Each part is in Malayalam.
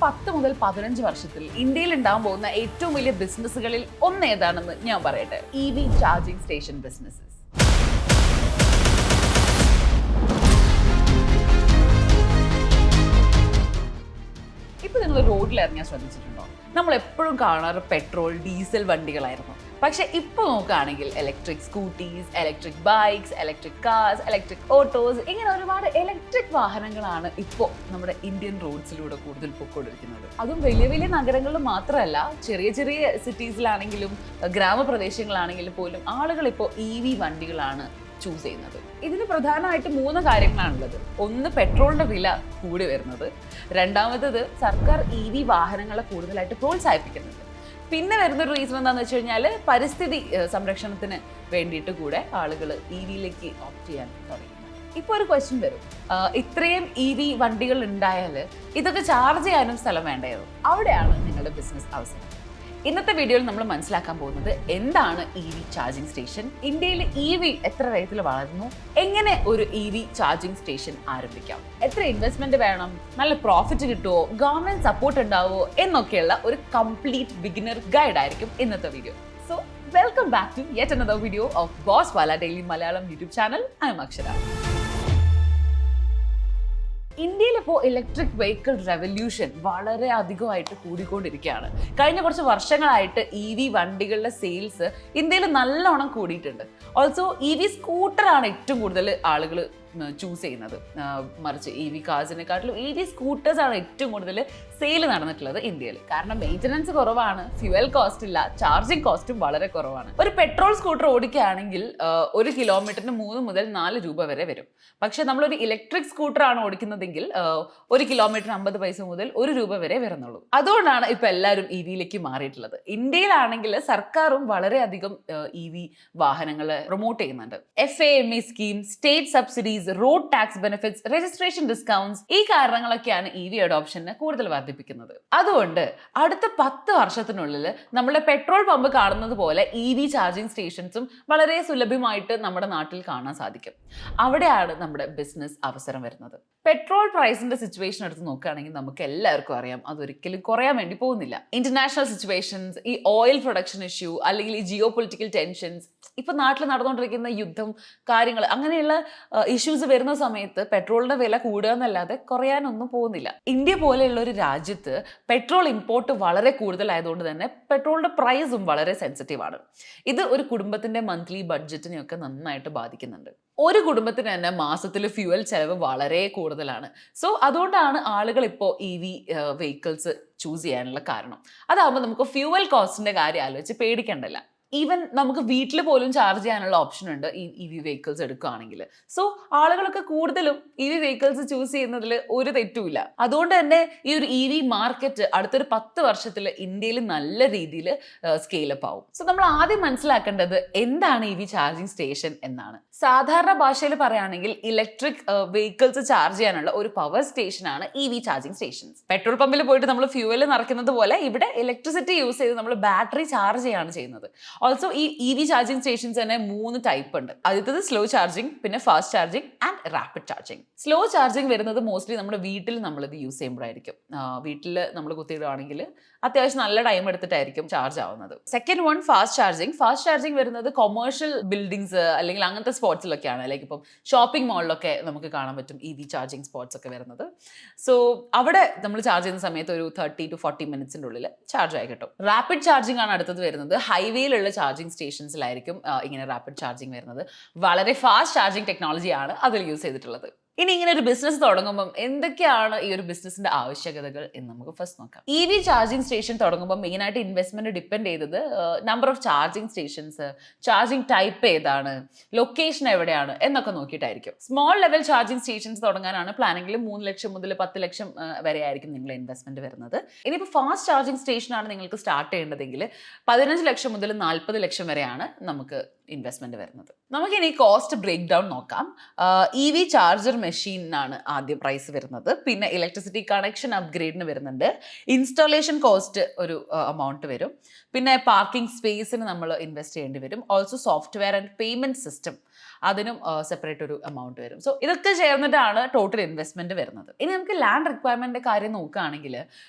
10 മുതൽ 15 വർഷത്തിൽ ഇന്ത്യയിൽ ഉണ്ടാകാൻ പോകുന്ന ഏറ്റവും വലിയ ബിസിനസ്സുകളിൽ ഒന്ന് ഏതാണെന്ന് ഞാൻ പറയട്ടെ. EV charging station businesses. ഇപ്പൊ നിങ്ങൾ റോഡിൽ ഇറങ്ങിയാൽ ശ്രദ്ധിച്ചിട്ടുണ്ടോ? നമ്മൾ എപ്പോഴും കാണാറ് പെട്രോൾ, ഡീസൽ വണ്ടികളായിരുന്നു. പക്ഷെ ഇപ്പൊ നോക്കുകയാണെങ്കിൽ electric scooties, electric bikes, electric cars, electric autos, ഇങ്ങനെ ഒരുപാട് ഇലക്ട്രിക് വാഹനങ്ങളാണ് ഇപ്പോൾ നമ്മുടെ ഇന്ത്യൻ റോഡ്സിലൂടെ കൂടുതൽ പൊയ്ക്കൊണ്ടിരിക്കുന്നത്. അതും വലിയ വലിയ നഗരങ്ങളിൽ മാത്രമല്ല, ചെറിയ ചെറിയ സിറ്റീസിലാണെങ്കിലും ഗ്രാമപ്രദേശങ്ങളാണെങ്കിലും പോലും ആളുകൾ ഇപ്പോൾ EV വണ്ടികളാണ് ചൂസ് ചെയ്യുന്നത്. ഇതിന് പ്രധാനമായിട്ട് 3 കാര്യങ്ങളാണുള്ളത്. ഒന്ന്, പെട്രോളിന്റെ വില കൂടി വരുന്നത്. രണ്ടാമത്തത്, സർക്കാർ EV വാഹനങ്ങളെ കൂടുതലായിട്ട് പ്രോത്സാഹിപ്പിക്കുന്നുണ്ട്. പിന്നെ വരുന്നൊരു റീസൺ എന്താണെന്ന് വെച്ച് കഴിഞ്ഞാൽ പരിസ്ഥിതി സംരക്ഷണത്തിന് വേണ്ടിയിട്ട് കൂടെ ആളുകൾ EVയിലേക്ക് ഓപ്റ്റ് ചെയ്യാൻ തുടങ്ങി. ഇപ്പോൾ ഒരു ക്വസ്റ്റ്യൻ വരും, ഇത്രയും EV വണ്ടികൾ ഉണ്ടായാൽ ഇതൊക്കെ ചാർജ് ചെയ്യാനും സ്ഥലം വേണ്ടായിരുന്നു. അവിടെയാണ് നിങ്ങളുടെ ബിസിനസ് അവസരം. ഇന്നത്തെ വീഡിയോയിൽ നമ്മൾ മനസ്സിലാക്കാൻ പോകുന്നത് എന്താണ് EV ചാർജിംഗ് സ്റ്റേഷൻ, ഇന്ത്യയിൽ EV എത്ര വേഗത്തിൽ വളർന്നു, എങ്ങനെ ഒരു EV ചാർജിംഗ് സ്റ്റേഷൻ ആരംഭിക്കാം, എത്ര ഇൻവെസ്റ്റ്മെന്റ് വേണം, നല്ല പ്രോഫിറ്റ് കിട്ടുമോ, ഗവൺമെന്റ് സപ്പോർട്ട് ഉണ്ടാവുമോ എന്നൊക്കെയുള്ള ഒരു കംപ്ലീറ്റ് ബിഗിനർ ഗൈഡ് ആയിരിക്കും ഇന്നത്തെ video. So welcome back to yet another video of Boss Wala daily Malayalam YouTube channel. I am Akshara. ഇന്ത്യയിൽ ഇപ്പോൾ ഇലക്ട്രിക് വെഹിക്കിൾ റെവല്യൂഷൻ വളരെ അധികമായിട്ട് കൂടിക്കൊണ്ടിരിക്കുകയാണ്. കഴിഞ്ഞ കുറച്ച് വർഷങ്ങളായിട്ട് EV വണ്ടികളുടെ സെയിൽസ് ഇന്ത്യയിൽ നല്ലോണം കൂടിയിട്ടുണ്ട്. ഓൾസോ EV സ്കൂട്ടറാണ് ഏറ്റവും കൂടുതൽ ആളുകൾ ചൂസ് ചെയ്യുന്നത്. മറിച്ച് EV കാർസിനെക്കാട്ടിലും EV സ്കൂട്ടേഴ്സ് ആണ് ഏറ്റവും കൂടുതൽ സെയിൽ നടന്നിട്ടുള്ളത് ഇന്ത്യയിൽ. കാരണം മെയിൻ്റനൻസ് കുറവാണ്, ഫ്യൂവൽ കോസ്റ്റ് ഇല്ല, ചാർജിങ് കോസ്റ്റും വളരെ കുറവാണ്. ഒരു പെട്രോൾ സ്കൂട്ടർ ഓടിക്കുകയാണെങ്കിൽ 1 കിലോമീറ്ററിന് 3 മുതൽ 4 രൂപ വരെ വരും. പക്ഷെ നമ്മളൊരു ഇലക്ട്രിക് സ്കൂട്ടർ ആണ് ഓടിക്കുന്നതെങ്കിൽ 1 കിലോമീറ്ററിന് 50 പൈസ മുതൽ 1 രൂപ വരെ വരുന്നുള്ളൂ. അതുകൊണ്ടാണ് ഇപ്പൊ എല്ലാവരും EVയിലേക്ക് മാറിയിട്ടുള്ളത്. ഇന്ത്യയിലാണെങ്കിൽ സർക്കാരും വളരെയധികം EV വാഹനങ്ങളെ പ്രൊമോട്ട് ചെയ്യുന്നുണ്ട്. FAME scheme, state subsidies, road tax benefits, registration discounts, ഈ കാരണങ്ങളൊക്കെയാണ് EV അഡോപ്ഷനെ കൂടുതൽ വർദ്ധിപ്പിക്കുന്നത്. അതുകൊണ്ട് അടുത്ത 10 വർഷത്തിനുള്ളിൽ നമ്മുടെ പെട്രോൾ പമ്പ് കാണുന്നത് പോലെ EV ചാർജിംഗ് സ്റ്റേഷൻസും വളരെ സുലഭമായിട്ട് നമ്മുടെ നാട്ടിൽ കാണാൻ സാധിക്കും. അവിടെയാണ് നമ്മുടെ ബിസിനസ് അവസരം വരുന്നത്. പെട്രോൾ പ്രൈസിന്റെ സിറ്റുവേഷൻ എടുത്ത് നോക്കുകയാണെങ്കിൽ നമുക്ക് എല്ലാവർക്കും അറിയാം, അതൊരിക്കലും കുറയാൻ വേണ്ടി പോകുന്നില്ല. ഇന്റർനാഷണൽ സിറ്റുവേഷൻസ്, ഈ ഓയിൽ പ്രൊഡക്ഷൻ ഇഷ്യൂ, അല്ലെങ്കിൽ ഈ ജിയോ പൊളിറ്റിക്കൽ ടെൻഷൻസ്, ഇപ്പൊ നാട്ടിൽ നടന്നുകൊണ്ടിരിക്കുന്ന യുദ്ധം, കാര്യങ്ങൾ, അങ്ങനെയുള്ള ഇഷ്യൂസ് വരുന്ന സമയത്ത് പെട്രോളിന്റെ വില കൂടുക എന്നല്ലാതെ കുറയാനൊന്നും പോകുന്നില്ല. ഇന്ത്യ പോലെയുള്ള ഒരു രാജ്യത്ത് പെട്രോൾ ഇമ്പോർട്ട് വളരെ കൂടുതലായതുകൊണ്ട് തന്നെ പെട്രോളിന്റെ പ്രൈസും വളരെ സെൻസിറ്റീവ് ആണ്. ഇത് ഒരു കുടുംബത്തിന്റെ മന്ത്ലി ബഡ്ജറ്റിനെയൊക്കെ നന്നായിട്ട് ബാധിക്കുന്നുണ്ട്. ഒരു കുടുംബത്തിന് തന്നെ മാസത്തിൽ ഫ്യൂവൽ ചെലവ് വളരെ കൂടുതലാണ്. സോ അതുകൊണ്ടാണ് ആളുകൾ ഇപ്പോൾ EV വെഹിക്കിൾസ് ചൂസ് ചെയ്യാനുള്ള കാരണം. അതാകുമ്പോൾ നമുക്ക് ഫ്യൂവൽ കോസ്റ്റിന്റെ കാര്യം ആലോചിച്ച് പേടിക്കണ്ടല്ല. ഈവൻ നമുക്ക് വീട്ടിൽ പോലും ചാർജ് ചെയ്യാനുള്ള ഓപ്ഷൻ ഉണ്ട് ഈ EV വെഹിക്കിൾസ് എടുക്കുകയാണെങ്കിൽ. സോ ആളുകളൊക്കെ കൂടുതലും EV വെഹിക്കിൾസ് ചൂസ് ചെയ്യുന്നതിൽ ഒരു തെറ്റുമില്ല. അതുകൊണ്ട് തന്നെ ഈ ഒരു EV മാർക്കറ്റ് അടുത്തൊരു 10 വർഷത്തിൽ ഇന്ത്യയിൽ നല്ല രീതിയിൽ സ്കെയിലപ്പ് ആവും. സോ നമ്മൾ ആദ്യം മനസ്സിലാക്കേണ്ടത് എന്താണ് EV ചാർജിംഗ് സ്റ്റേഷൻ എന്നാണ്. സാധാരണ ഭാഷയിൽ പറയുകയാണെങ്കിൽ ഇലക്ട്രിക് വെഹിക്കിൾസ് ചാർജ് ചെയ്യാനുള്ള ഒരു പവർ സ്റ്റേഷൻ ആണ് EV ചാർജിംഗ് സ്റ്റേഷൻസ്. പെട്രോൾ പമ്പിൽ പോയിട്ട് നമ്മൾ ഫ്യൂവൽ നിറയ്ക്കുന്നത് പോലെ ഇവിടെ ഇലക്ട്രിസിറ്റി യൂസ് ചെയ്ത് നമ്മൾ ബാറ്ററി ചാർജ് ചെയ്യാണ് ചെയ്യുന്നത്. ഓൾസോ ഈ EV ചാർജിംഗ് സ്റ്റേഷൻസ് തന്നെ 3 ടൈപ്പ് ഉണ്ട്. ആദ്യത്തേത് സ്ലോ ചാർജിങ്, പിന്നെ fast charging and rapid charging. Slow charging വരുന്നത് മോസ്റ്റ്ലി നമ്മുടെ വീട്ടിൽ നമ്മളിത് യൂസ് ചെയ്യുമ്പോഴായിരിക്കും. വീട്ടിൽ നമ്മൾ കുത്തിയിടുകയാണെങ്കിൽ അത്യാവശ്യം നല്ല ടൈം എടുത്തിട്ടായിരിക്കും ചാർജ് ആവുന്നത്. Second one fast charging. Fast charging വരുന്നത് കൊമേഴ്ഷ്യൽ ബിൽഡിങ്സ് അല്ലെങ്കിൽ അങ്ങനത്തെ സ്പോട്സിലൊക്കെയാണ്. ലൈക്ക് ഇപ്പം ഷോപ്പിംഗ് മാളിലൊക്കെ നമുക്ക് കാണാൻ പറ്റും EV ചാർജിങ് സ്പോട്സ് ഒക്കെ വരുന്നത്. സോ അവിടെ നമ്മൾ ചാർജ് ചെയ്യുന്ന സമയത്ത് ഒരു 30 to 40 മിനിറ്റ്സിൻ്റെ ഉള്ളിൽ ചാർജ് ആയി കിട്ടും. റാപ്പിഡ് ചാർജിങ് ആണ് അടുത്തത് വരുന്നത്. ഹൈവേയിലുള്ള ചാർജിങ് സ്റ്റേഷൻസിലായിരിക്കും ഇങ്ങനെ റാപ്പിഡ് ചാർജിങ് വരുന്നത്. വളരെ ഫാസ്റ്റ് ചാർജിങ് ടെക്നോളജിയാണ് അതിൽ യൂസ് ചെയ്തിട്ടുള്ളത്. ഇനി ഇങ്ങനെ ഒരു ബിസിനസ് തുടങ്ങുമ്പോൾ എന്തൊക്കെയാണ് ഈ ഒരു ബിസിനസിന്റെ ആവശ്യകതകൾ എന്ന് നമുക്ക് ഫസ്റ്റ് നോക്കാം. EV ചാർജിംഗ് സ്റ്റേഷൻ തുടങ്ങുമ്പോൾ മെയിനായിട്ട് ഇൻവെസ്റ്റ്മെന്റ് ഡിപ്പെൻഡ് ചെയ്തത് number of charging stations, charging type ഏതാണ്, ലൊക്കേഷൻ എവിടെയാണ് എന്നൊക്കെ നോക്കിയിട്ടായിരിക്കും. സ്മോൾ ലെവൽ ചാർജിംഗ് സ്റ്റേഷൻസ് തുടങ്ങാനാണ് പ്ലാനെങ്കിൽ 3 ലക്ഷം മുതൽ 10 ലക്ഷം വരെ ആയിരിക്കും നിങ്ങളുടെ ഇൻവെസ്റ്റ്മെന്റ് വരുന്നത്. ഇനിയിപ്പോൾ ഫാസ്റ്റ് ചാർജിംഗ് സ്റ്റേഷനാണ് നിങ്ങൾക്ക് സ്റ്റാർട്ട് ചെയ്യേണ്ടതെങ്കിൽ 15 ലക്ഷം മുതൽ 40 ലക്ഷം വരെയാണ് നമുക്ക് ഇൻവെസ്റ്റ്മെന്റ് വരുന്നത്. നമുക്കിനി കോസ്റ്റ് ബ്രേക്ക് ഡൗൺ നോക്കാം. EV ചാർജർ മെഷീനാണ് ആദ്യം പ്രൈസ് വരുന്നത്. പിന്നെ ഇലക്ട്രിസിറ്റി കണക്ഷൻ അപ്ഗ്രേഡിന് വരുന്നുണ്ട്. ഇൻസ്റ്റാളേഷൻ കോസ്റ്റ് ഒരു എമൗണ്ട് വരും. പിന്നെ പാർക്കിംഗ് സ്പേസിന് നമ്മൾ ഇൻവെസ്റ്റ് ചെയ്യേണ്ടി വരും. Also software and payment system അതിനും സെപ്പറേറ്റ് ഒരു എമൗണ്ട് വരും. സോ ഇതൊക്കെ ചേർന്നിട്ടാണ് ടോട്ടൽ ഇൻവെസ്റ്റ്മെന്റ് വരുന്നത്. ഇനി നമുക്ക് ലാൻഡ് റിക്വയർമെന്റിന്റെ കാര്യം നോക്കുകയാണെങ്കിൽ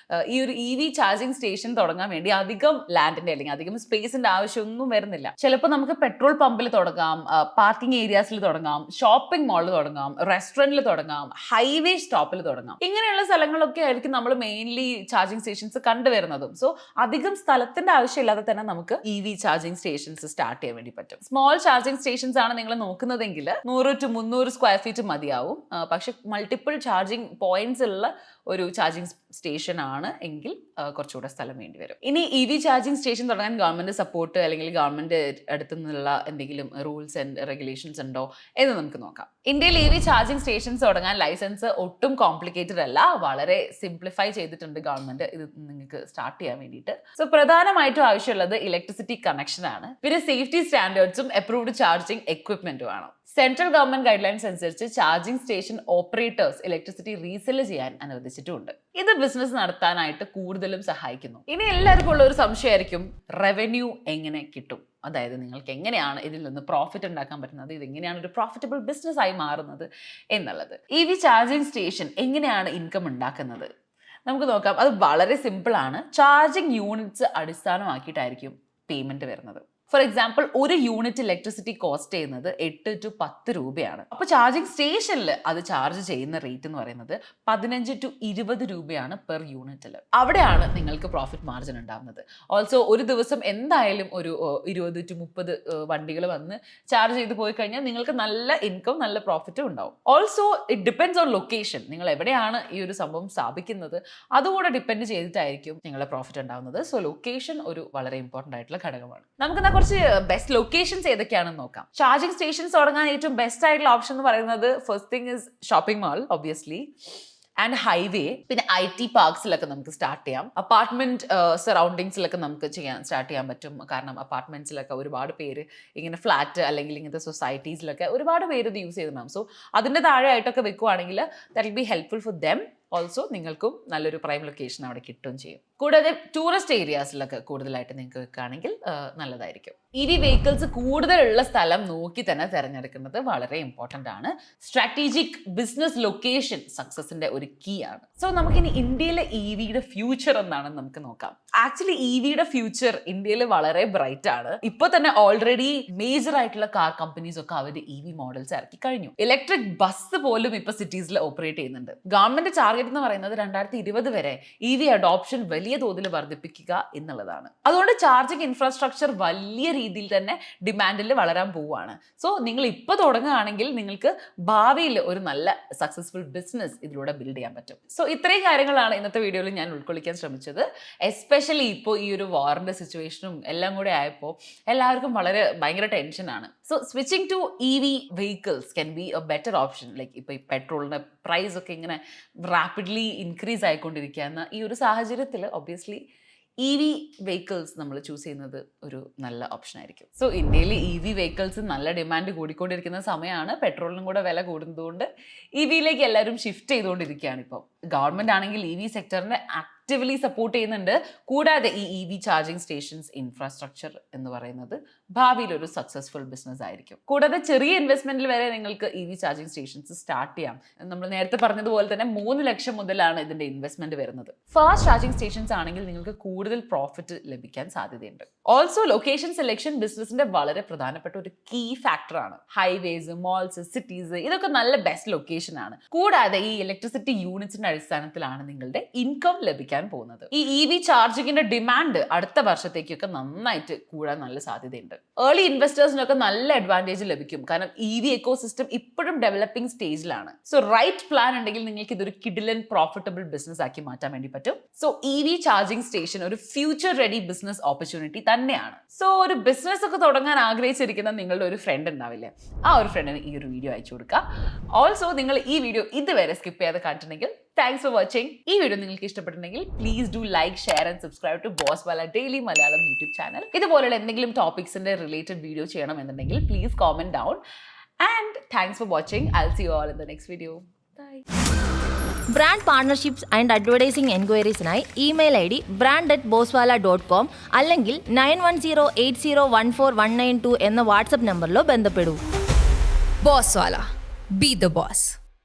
ഈ ഒരു EV ചാർജിങ് സ്റ്റേഷൻ തുടങ്ങാൻ വേണ്ടി അധികം ലാൻഡിന്റെ അല്ലെങ്കിൽ അധികം സ്പേസിന്റെ ആവശ്യമൊന്നും വരുന്നില്ല. ചിലപ്പോൾ നമുക്ക് പെട്രോൾ പമ്പിൽ തുടങ്ങാം, പാർക്കിംഗ് ഏരിയാസിൽ തുടങ്ങാം, ഷോപ്പിംഗ് മാളിൽ തുടങ്ങാം, റെസ്റ്റോറന്റിൽ തുടങ്ങാം, ഹൈവേ സ്റ്റോപ്പിൽ തുടങ്ങാം. ഇങ്ങനെയുള്ള സ്ഥലങ്ങളൊക്കെ ആയിരിക്കും നമ്മൾ മെയിൻലി ചാർജിങ് സ്റ്റേഷൻസ് കണ്ടുവരുന്നതും. സോ അധികം സ്ഥലത്തിന്റെ ആവശ്യമില്ലാതെ തന്നെ നമുക്ക് EV ചാർജിങ് സ്റ്റേഷൻസ് സ്റ്റാർട്ട് ചെയ്യാൻ വേണ്ടി പറ്റും. സ്മോൾ ചാർജിങ് സ്റ്റേഷൻസ് ആണ് നിങ്ങൾ നോക്കുന്നതെങ്കിൽ 100 to 300 സ്ക്വയർ ഫീറ്റ് മതിയാവും. പക്ഷെ മൾട്ടിപ്പിൾ ചാർജിങ് പോയിന്റ്സ് ഉള്ള ഒരു ചാർജിങ് സ്റ്റേഷൻ ആണ് എങ്കിൽ കുറച്ചുകൂടെ സ്ഥലം വേണ്ടി വരും. ഇനി EV ചാർജിങ് സ്റ്റേഷൻ തുടങ്ങാൻ ഗവൺമെന്റ് സപ്പോർട്ട് അല്ലെങ്കിൽ ഗവൺമെന്റ് അടുത്തു നിന്നുള്ള എന്തെങ്കിലും റൂൾസ് ആൻഡ് റെഗുലേഷൻസ് ഉണ്ടോ എന്ന് നമുക്ക് നോക്കാം. ഇന്ത്യയിൽ EV ചാർജിങ് സ്റ്റേഷൻസ് തുടങ്ങാൻ ലൈസൻസ് ഒട്ടും കോംപ്ലിക്കേറ്റഡ് അല്ല, വളരെ സിംപ്ലിഫൈ ചെയ്തിട്ടുണ്ട് ഗവൺമെന്റ് ഇത് നിങ്ങൾക്ക് സ്റ്റാർട്ട് ചെയ്യാൻ വേണ്ടിയിട്ട്. സോ പ്രധാനമായിട്ടും ആവശ്യമുള്ളത് ഇലക്ട്രിസിറ്റി കണക്ഷൻ ആണ്. പിന്നെ സേഫ്റ്റി സ്റ്റാൻഡേർഡ്സും അപ്രൂവ്ഡ് ചാർജിങ് എക്വിപ്മെന്റും ആണ്. സെൻട്രൽ ഗവൺമെന്റ് ഗൈഡ് ലൈൻസ് അനുസരിച്ച് charging station operators electricity resell ചെയ്യാൻ അനുവദിച്ചിട്ടുണ്ട്. ഇത് ബിസിനസ് നടത്താനായിട്ട് കൂടുതലും സഹായിക്കുന്നു. ഇനി എല്ലാവർക്കും ഉള്ള ഒരു സംശയമായിരിക്കും, റവന്യൂ എങ്ങനെ കിട്ടും? അതായത് നിങ്ങൾക്ക് എങ്ങനെയാണ് ഇതിൽ നിന്ന് പ്രോഫിറ്റ് ഉണ്ടാക്കാൻ പറ്റുന്നത്, ഇത് എങ്ങനെയാണ് ഒരു പ്രോഫിറ്റബിൾ ബിസിനസ് ആയി മാറുന്നത് എന്നുള്ളത്. EV ചാർജിംഗ് സ്റ്റേഷൻ എങ്ങനെയാണ് ഇൻകം ഉണ്ടാക്കുന്നത് നമുക്ക് നോക്കാം. അത് വളരെ സിമ്പിൾ ആണ്. ചാർജിംഗ് യൂണിറ്റ്സ് അടിസ്ഥാനമാക്കിയിട്ടായിരിക്കും പേയ്മെന്റ് വരുന്നത്. ഫോർ എക്സാമ്പിൾ, ഒരു യൂണിറ്റ് ഇലക്ട്രിസിറ്റി കോസ്റ്റ് ചെയ്യുന്നത് 8 to 10 രൂപയാണ്. അപ്പോൾ ചാർജിങ് സ്റ്റേഷനിൽ അത് ചാർജ് ചെയ്യുന്ന റേറ്റ് എന്ന് പറയുന്നത് 15 to 20 രൂപയാണ് പെർ യൂണിറ്റിൽ. അവിടെയാണ് നിങ്ങൾക്ക് പ്രോഫിറ്റ് മാർജിൻ ഉണ്ടാകുന്നത്. ഓൾസോ ഒരു ദിവസം എന്തായാലും ഒരു 20 to 30 വണ്ടികൾ വന്ന് ചാർജ് ചെയ്ത് പോയി കഴിഞ്ഞാൽ നിങ്ങൾക്ക് നല്ല ഇൻകം, നല്ല പ്രോഫിറ്റും ഉണ്ടാവും. Also it depends on location. നിങ്ങൾ എവിടെയാണ് ഈ ഒരു സംഭവം സ്ഥാപിക്കുന്നത് അതുകൂടെ ഡിപ്പെൻഡ് ചെയ്തിട്ടായിരിക്കും നിങ്ങളുടെ പ്രോഫിറ്റ് ഉണ്ടാകുന്നത്. സോ ലൊക്കേഷൻ ഒരു വളരെ ഇമ്പോർട്ടൻ്റ് ആയിട്ടുള്ള ഘടകമാണ്. നമുക്ക് കുറച്ച് ബെസ്റ്റ് ലൊക്കേഷൻസ് ഏതൊക്കെയാണെന്ന് നോക്കാം. ചാർജിംഗ് സ്റ്റേഷൻസ് തുടങ്ങാൻ ഏറ്റവും ബെസ്റ്റ് ആയിട്ടുള്ള ഓപ്ഷൻ എന്ന് പറയുന്നത് first thing is shopping mall obviously, and highway. പിന്നെ IT പാർക്സിലൊക്കെ നമുക്ക് സ്റ്റാർട്ട് ചെയ്യാം. അപ്പാർട്ട്മെന്റ് സറൗണ്ടിങ്സിലൊക്കെ നമുക്ക് സ്റ്റാർട്ട് ചെയ്യാൻ പറ്റും. കാരണം അപ്പാർട്ട്മെന്റ്സിലൊക്കെ ഒരുപാട് പേര് ഇങ്ങനെ ഫ്ലാറ്റ് അല്ലെങ്കിൽ ഇങ്ങനത്തെ സൊസൈറ്റീസിലൊക്കെ ഒരുപാട് പേര് ഇത് യൂസ് ചെയ്തിട്ടുണ്ടാകും. സോ അതിൻ്റെ താഴെ ആയിട്ടൊക്കെ വെക്കുവാണെങ്കിൽ that will be helpful for them. Also നിങ്ങൾക്കും നല്ലൊരു പ്രൈം ലൊക്കേഷൻ അവിടെ കിട്ടുകയും ചെയ്യും. കൂടാതെ ടൂറിസ്റ്റ് ഏരിയാസിലൊക്കെ കൂടുതലായിട്ട് നിങ്ങൾക്ക് വെക്കുകയാണെങ്കിൽ നല്ലതായിരിക്കും. EV വെഹിക്കിൾസ് കൂടുതലുള്ള സ്ഥലം നോക്കി തന്നെ തിരഞ്ഞെടുക്കുന്നത് വളരെ ഇമ്പോർട്ടൻ്റ് ആണ്. സ്ട്രാറ്റജിക് ബിസിനസ് ലൊക്കേഷൻ സക്സസിന്റെ ഒരു കീ ആണ്. സോ നമുക്കിനി ഇന്ത്യയിലെ EVയുടെ ഫ്യൂച്ചർ എന്താണെന്ന് നമുക്ക് നോക്കാം. ആക്ച്വലി EVയുടെ ഫ്യൂച്ചർ ഇന്ത്യയിൽ വളരെ ബ്രൈറ്റ് ആണ്. ഇപ്പോൾ തന്നെ ഓൾറെഡി മേജർ ആയിട്ടുള്ള കാർ കമ്പനീസ് ഒക്കെ അവർ EV മോഡൽസ് ഇറക്കി കഴിഞ്ഞു. ഇലക്ട്രിക് ബസ് പോലും ഇപ്പൊ സിറ്റീസിൽ ഓപ്പറേറ്റ് ചെയ്യുന്നുണ്ട്. ഗവൺമെന്റ് ടാർഗറ്റ് എന്ന് പറയുന്നത് 2020 വരെ EV അഡോപ്ഷൻ വലിയ തോതിൽ വർദ്ധിപ്പിക്കുക എന്നുള്ളതാണ്. അതുകൊണ്ട് ചാർജിംഗ് ഇൻഫ്രാസ്ട്രക്ചർ വലിയ രീതിയിൽ തന്നെ ഡിമാൻഡിൽ വളരാൻ പോവുകയാണ്. സോ നിങ്ങൾ ഇപ്പോൾ തുടങ്ങുകയാണെങ്കിൽ നിങ്ങൾക്ക് ഭാവിയിൽ ഒരു നല്ല സക്സസ്ഫുൾ ബിസിനസ് ഇതിലൂടെ ബിൽഡ് ചെയ്യാൻ പറ്റും. സോ ഇത്രയും കാര്യങ്ങളാണ് ഇന്നത്തെ വീഡിയോയിൽ ഞാൻ ഉൾക്കൊള്ളിക്കാൻ ശ്രമിച്ചത്. എസ്പെഷ്യലി ഇപ്പോൾ ഈ ഒരു വാറിന്റെ സിറ്റുവേഷനും എല്ലാം കൂടെ ആയപ്പോൾ എല്ലാവർക്കും ഭയങ്കര ടെൻഷനാണ്. So switching to EV vehicles can be a better option. Like ഇപ്പോൾ ഈ പെട്രോളിന്റെ പ്രൈസ് ഒക്കെ ഇങ്ങനെ റാപ്പിഡ്ലി ഇൻക്രീസ് ആയിക്കൊണ്ടിരിക്കുന്ന ഈ ഒരു സാഹചര്യത്തിൽ ഒബ്വിയസ്ലി EV വെഹിക്കിൾസ് നമ്മൾ ചൂസ് ചെയ്യുന്നത് ഒരു നല്ല ഓപ്ഷൻ ആയിരിക്കും. സോ ഇന്ത്യയിൽ EV വെഹിക്കിൾസ് നല്ല ഡിമാൻഡ് കൂടിക്കൊണ്ടിരിക്കുന്ന സമയമാണ്. പെട്രോളിനും കൂടെ വില കൂടുന്നതുകൊണ്ട് EVയിലേക്ക് എല്ലാവരും ഷിഫ്റ്റ് ചെയ്തുകൊണ്ടിരിക്കുകയാണ്. ഇപ്പോൾ ഗവൺമെന്റ് ആണെങ്കിൽ EV സെക്ടറിനെ ആക്റ്റീവ്ലി സപ്പോർട്ട് ചെയ്യുന്നുണ്ട്. കൂടാതെ ഈ EV ചാർജിംഗ് സ്റ്റേഷൻസ് ഇൻഫ്രാസ്ട്രക്ചർ എന്ന് പറയുന്നത് ഭാവിയിൽ ഒരു സക്സസ്ഫുൾ ബിസിനസ് ആയിരിക്കും. കൂടാതെ ചെറിയ ഇൻവെസ്റ്റ്മെന്റിൽ വരെ നിങ്ങൾക്ക് EV ചാർജിംഗ് സ്റ്റേഷൻസ് സ്റ്റാർട്ട് ചെയ്യാം. നമ്മൾ നേരത്തെ പറഞ്ഞതുപോലെ തന്നെ 3 ലക്ഷം മുതലാണ് ഇതിന്റെ ഇൻവെസ്റ്റ്മെന്റ് വരുന്നത്. ഫാസ്റ്റ് ചാർജിംഗ് സ്റ്റേഷൻസ് ആണെങ്കിൽ നിങ്ങൾക്ക് കൂടുതൽ പ്രോഫിറ്റ് ലഭിക്കാൻ സാധ്യതയുണ്ട്. ഓൾസോ ലൊക്കേഷൻ സെലക്ഷൻ ബിസിനസിന്റെ വളരെ പ്രധാനപ്പെട്ട ഒരു കീ ഫാക്ടർ ആണ്. ഹൈവേസ്, മോൾസ്, സിറ്റീസ് ഇതൊക്കെ നല്ല ബെസ്റ്റ് ലൊക്കേഷൻ ആണ്. കൂടാതെ ഈ ഇലക്ട്രിസിറ്റി യൂണിറ്റ്സിന്റെ അടിസ്ഥാനത്തിലാണ് നിങ്ങളുടെ ഇൻകം ലഭിക്കാൻ പോകുന്നത്. ഈ EV ചാർജിങ്ങിന്റെ ഡിമാൻഡ് അടുത്ത വർഷത്തേക്കൊക്കെ നന്നായിട്ട് കൂടാൻ നല്ല സാധ്യതയുണ്ട്. ഏർലി ഇൻവെസ്റ്റേഴ്സിനൊക്കെ നല്ല അഡ്വാൻറ്റേജ് ലഭിക്കും. കാരണം EV എക്കോസിസ്റ്റം ഇപ്പോഴും ഡെവലപ്പിംഗ് സ്റ്റേജിലാണ്. സോ റൈറ്റ് പ്ലാൻ ഉണ്ടെങ്കിൽ നിങ്ങൾക്ക് ഇതൊരു കിഡിലൻ പ്രോഫിറ്റബിൾ ബിസിനസ് ആക്കി മാറ്റാൻ വേണ്ടി പറ്റും. സോ EV ചാർജിംഗ് സ്റ്റേഷൻ ഒരു ഫ്യൂച്ചർ റെഡി ബിസിനസ് ഓപ്പർച്യൂണിറ്റി തന്നെയാണ്. സോ ഒരു ബിസിനസ് ഒക്കെ തുടങ്ങാൻ ആഗ്രഹിച്ചിരിക്കുന്ന നിങ്ങളുടെ ഒരു ഫ്രണ്ട് ഉണ്ടാവില്ലേ, ആ ഒരു ഫ്രണ്ടിന് ഈ ഒരു വീഡിയോ അയച്ചു കൊടുക്കുക. ഓൾസോ നിങ്ങൾ ഈ വീഡിയോ ഇതുവരെ സ്കിപ്പ് ചെയ്യാതെ കണ്ടിട്ടുണ്ടെങ്കിൽ താങ്ക്സ് ഫോർ വാച്ചിങ്. ഈ വീഡിയോ നിങ്ങൾക്ക് ഇഷ്ടപ്പെട്ടിട്ടുണ്ടെങ്കിൽ please do like, share and subscribe to Boswala daily Malayalam YouTube channel. ഇതുപോലെയുള്ള എന്തെങ്കിലും ടോപ്പിക്സിന്റെ റിലേറ്റഡ് വീഡിയോ ചെയ്യണമെന്നുണ്ടെങ്കിൽ please comment down. And thanks for watching. I will see you all in the next video. Bye. Brand partnerships and advertising എൻക്വയറീസിനായി ഇമെയിൽ ID brand@boswala.com അല്ലെങ്കിൽ 9108014192 എന്ന വാട്സ്ആപ്പ് നമ്പറിലോ ബന്ധപ്പെടൂ. Bosswala. Be the boss.